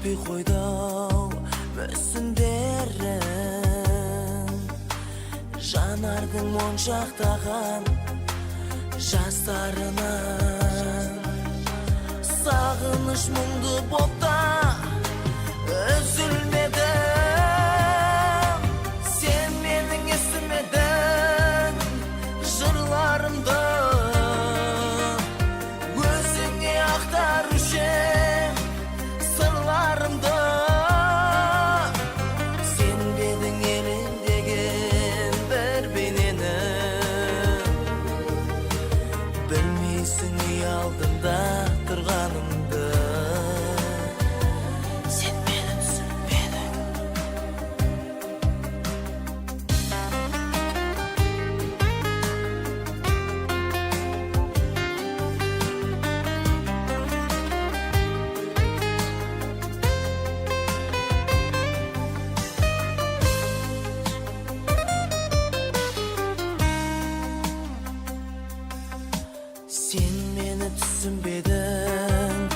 жетпей қойды мүсіндерің, жанардың моншақтаған жастарынан. Сағыныш мұңды боқта үзілмеді, сен менің естімедің жырларымды, өзіңе ақтарушы сырларымды. Сен бедің елеңдеген бір бейнені, білмейсің үй алдында тұрғанымды. Сен мені түсінбедің. Сен мені түсінбедің,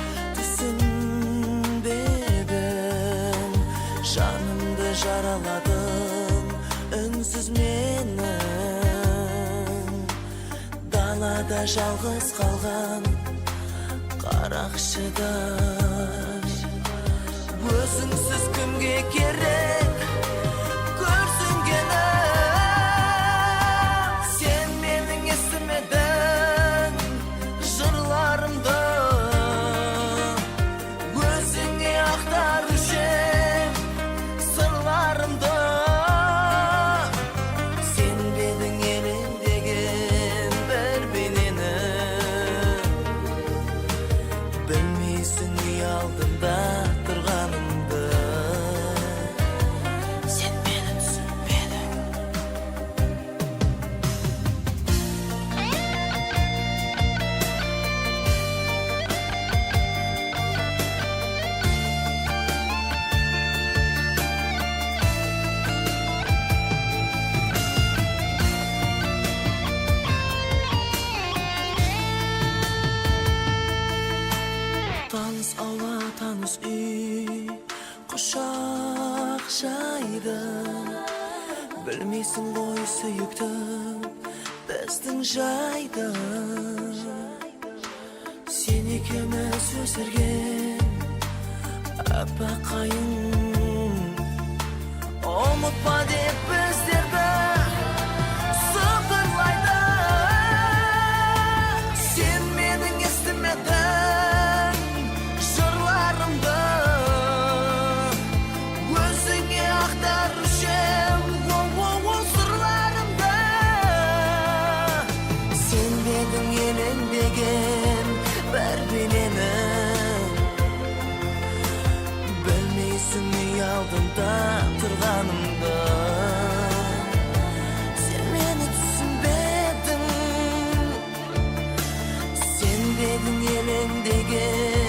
жанымды жараладың үнсіз менің. Далада жалғыз қалған қарақшыдай, өзіңсіз кімге керек көрсінгені. Сен менің естімедің жырларымды, өзіңе ақтарушы сырларымды. Сен бедің елеңдеген бір бейнені, білмейсің үй алдында тұрғанымды. Сен мені түсінбедің. Таныс ауа, таныс үй құшақ жайды, білмейсің ғой сүйіктім біздің жайды. Сен екеуміз өсірген аппақ қайың, ұмытпа деп біздерді сықырлайды. Сен менің естімедің жырларымды, өзіңе ақтарушы сырларымды. Сен бедің елеңдеген бір бейнені, білмейсің үй алдында тұрғанымды. Сен мені түсінбедің, сен бедің елеңдеген